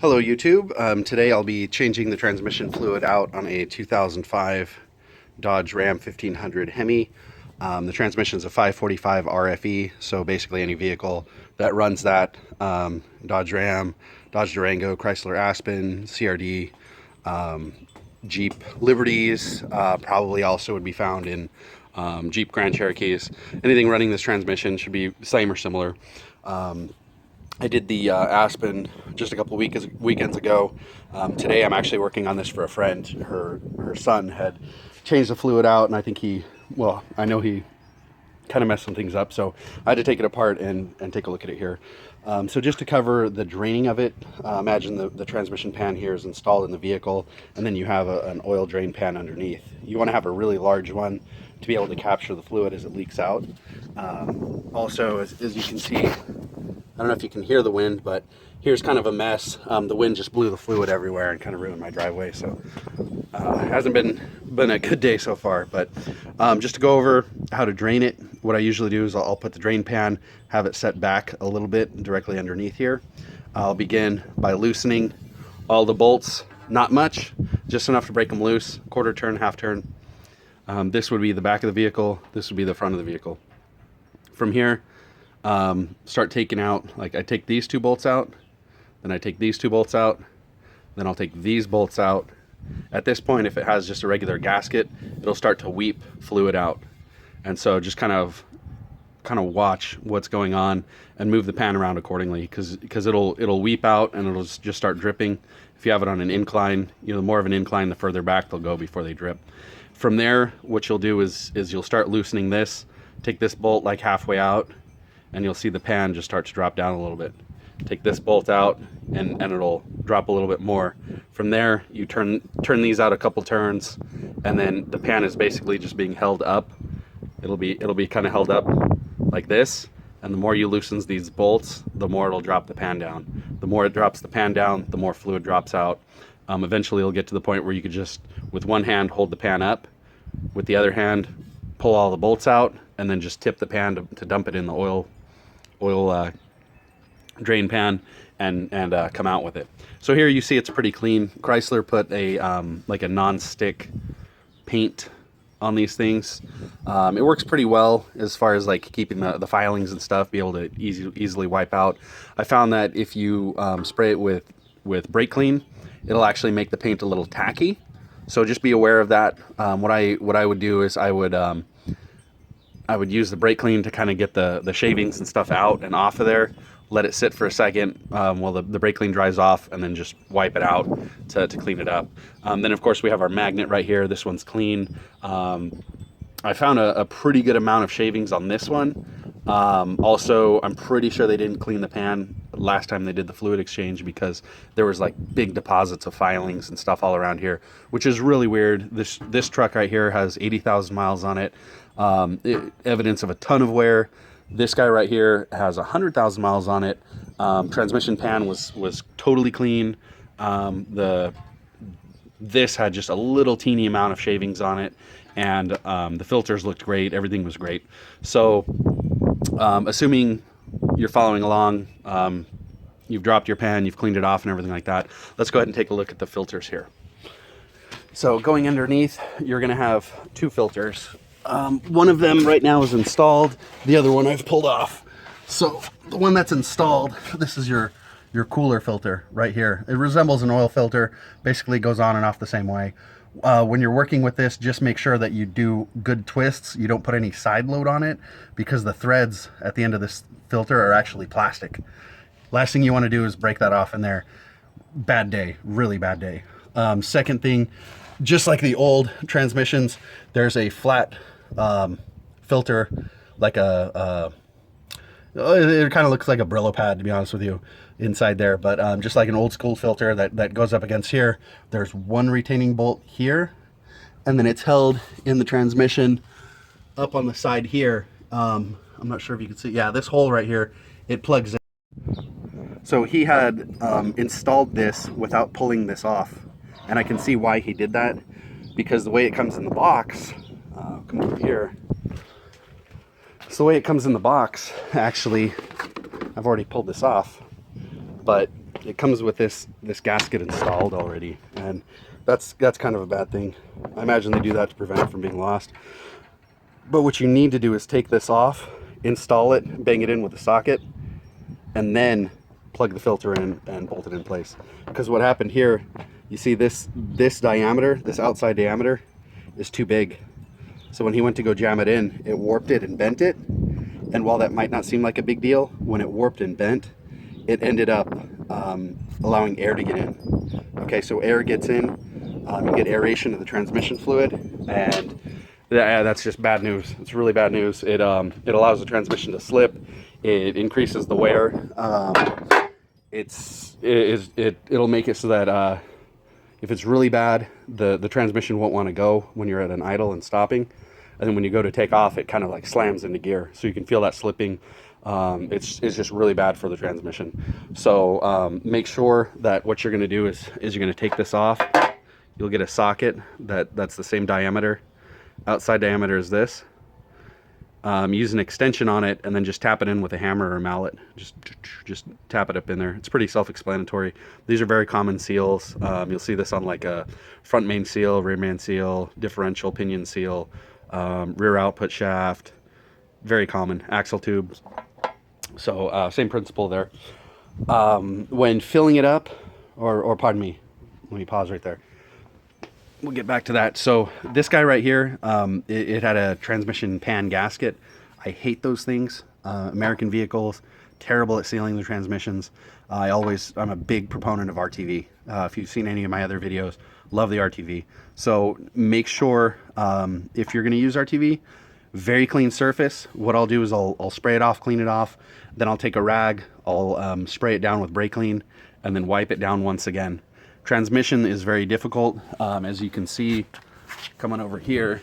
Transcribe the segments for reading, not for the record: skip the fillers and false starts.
Hello YouTube. Today I'll be changing the transmission fluid out on a 2005 Dodge Ram 1500 Hemi. The transmission is a 545 RFE, so basically any vehicle that runs that, Dodge Ram, Dodge Durango, Chrysler Aspen, CRD, Jeep Liberties, probably also would be found in Jeep Grand Cherokees. Anything running this transmission should be the same or similar. I did the Aspen just a couple weekends ago. Today I'm actually working on this for a friend. Her son had changed the fluid out, and I think I know he kind of messed some things up, so I had to take it apart and take a look at it here. So just to cover the draining of it, imagine the transmission pan here is installed in the vehicle, and then you have an oil drain pan underneath. You want to have a really large one to be able to capture the fluid as it leaks out. Also, as you can see, I don't know if you can hear the wind, but here's kind of a mess. The wind just blew the fluid everywhere and kind of ruined my driveway, so it hasn't been a good day so far. But just to go over how to drain it, what I usually do is I'll put the drain pan, have it set back a little bit directly underneath here. I'll begin by loosening all the bolts, not much, just enough to break them loose, quarter turn, half turn. This would be the back of the vehicle, this would be the front of the vehicle. From here, start taking out, like I take these two bolts out, then I take these two bolts out, then I'll take these bolts out. At this point, if it has just a regular gasket, it'll start to weep fluid out. And so just kind of watch what's going on and move the pan around accordingly, because it'll weep out and it'll just start dripping. If you have it on an incline, the more of an incline, the further back they'll go before they drip. From there, what you'll do is you'll start loosening this, take this bolt like halfway out, and you'll see the pan just start to drop down a little bit. Take this bolt out and it'll drop a little bit more. From there, you turn these out a couple turns, and then the pan is basically just being held up. It'll be kind of held up like this, and the more you loosen these bolts, the more it'll drop the pan down. The more it drops the pan down, the more fluid drops out. Eventually you'll get to the point where you could just, with one hand, hold the pan up, with the other hand, pull all the bolts out, and then just tip the pan to dump it in the oil drain pan and come out with it. So here you see it's pretty clean. Chrysler put a like a non-stick paint on these things. It works pretty well as far as like keeping the filings and stuff be able to easily wipe out. I found that if you spray it with brake clean, it'll actually make the paint a little tacky. So just be aware of that. What I would do is I would use the brake clean to kind of get the shavings and stuff out and off of there. Let it sit for a second while the brake clean dries off, and then just wipe it out to clean it up. Then of course we have our magnet right here. This one's clean. I found a pretty good amount of shavings on this one. Also, I'm pretty sure they didn't clean the pan last time they did the fluid exchange, because there was like big deposits of filings and stuff all around here, which is really weird. This truck right here has 80,000 miles on it. Evidence of a ton of wear. This guy right here has 100,000 miles on it. Transmission pan was totally clean. This had just a little teeny amount of shavings on it, and the filters looked great. Everything was great. So assuming you're following along, you've dropped your pan, you've cleaned it off and everything like that, let's go ahead and take a look at the filters here. So going underneath, you're going to have two filters. One of them right now is installed, the other one I've pulled off. So the one that's installed, this is your cooler filter right here. It resembles an oil filter, basically goes on and off the same way. When you're working with this, just make sure that you do good twists. You don't put any side load on it, because the threads at the end of this filter are actually plastic. Last thing you want to do is break that off in there. Bad day, really bad day. Second thing, just like the old transmissions, there's a flat filter, like it kind of looks like a Brillo pad, to be honest with you, inside there, but just like an old school filter that goes up against here. There's one retaining bolt here, and then it's held in the transmission up on the side here. I'm not sure if you can see, yeah, this hole right here, it plugs in. So he had installed this without pulling this off, and I can see why he did that, because the way it comes in the box, come over here. So the way it comes in the box, actually, I've already pulled this off, but it comes with this gasket installed already, and that's kind of a bad thing. I imagine they do that to prevent it from being lost. But what you need to do is take this off, install it, bang it in with a socket, and then plug the filter in and bolt it in place. Because what happened here, you see this diameter, this outside diameter is too big. So when he went to go jam it in, it warped it and bent it. And while that might not seem like a big deal, when it warped and bent, it ended up allowing air to get in. Okay, so air gets in, you get aeration of the transmission fluid, and that's just bad news. It's really bad news. It allows the transmission to slip. It increases the wear. It'll make it so that if it's really bad, the transmission won't want to go when you're at an idle and stopping, and then when you go to take off, it kind of like slams into gear, so you can feel that slipping. It's just really bad for the transmission. So make sure that what you're going to do is you're going to take this off. You'll get a socket that's the same diameter. Outside diameter is this. Use an extension on it and then just tap it in with a hammer or a mallet. Just tap it up in there. It's pretty self-explanatory. These are very common seals. You'll see this on like a front main seal, rear main seal, differential pinion seal, rear output shaft. Very common. Axle tubes. So same principle there. When filling it up, or pardon me, let me pause right there. We'll get back to that. So this guy right here, it had a transmission pan gasket. I hate those things. American vehicles, terrible at sealing the transmissions. I'm a big proponent of RTV. If you've seen any of my other videos, love the RTV. So make sure if you're going to use RTV, very clean surface. What I'll do is I'll spray it off, clean it off. Then I'll take a rag, I'll spray it down with brake clean, and then wipe it down once again. Transmission is very difficult. As you can see, coming over here,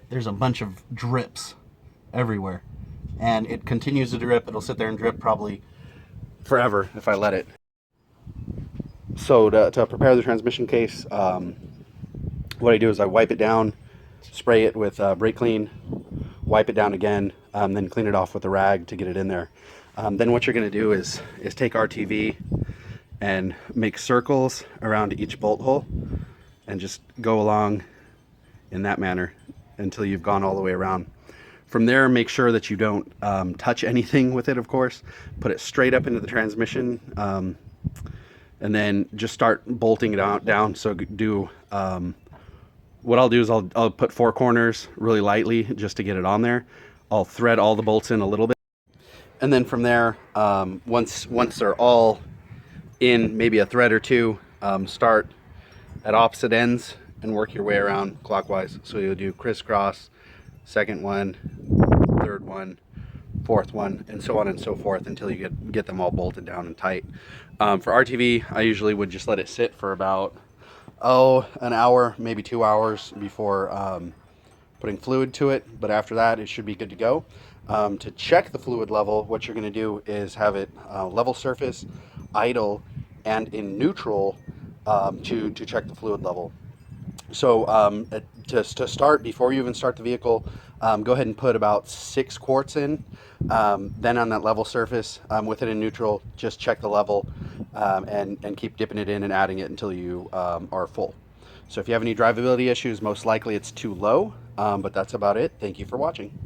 there's a bunch of drips everywhere, and it continues to drip. It'll sit there and drip probably forever if I let it. So to prepare the transmission case, what I do is I wipe it down, spray it with brake clean, wipe it down again, then clean it off with a rag to get it in there. Then what you're going to do is take RTV and make circles around each bolt hole and just go along in that manner until you've gone all the way around. From there, make sure that you don't touch anything with it, of course. Put it straight up into the transmission, and then just start bolting it down. So do what I'll do is I'll put 4 corners really lightly just to get it on there. I'll thread all the bolts in a little bit, and then from there, once they're all in, maybe a thread or two, start at opposite ends and work your way around clockwise. So you'll do crisscross, second one, third one, fourth one, and so on and so forth until you get them all bolted down and tight. For RTV, I usually would just let it sit for about an hour, maybe 2 hours before putting fluid to it, but after that it should be good to go. To check the fluid level, what you're going to do is have it level surface, idle, and in neutral to check the fluid level. So to start, before you even start the vehicle, go ahead and put about 6 quarts in. Then on that level surface, with it in neutral, just check the level and keep dipping it in and adding it until you are full. So if you have any drivability issues, most likely it's too low, but that's about it. Thank you for watching.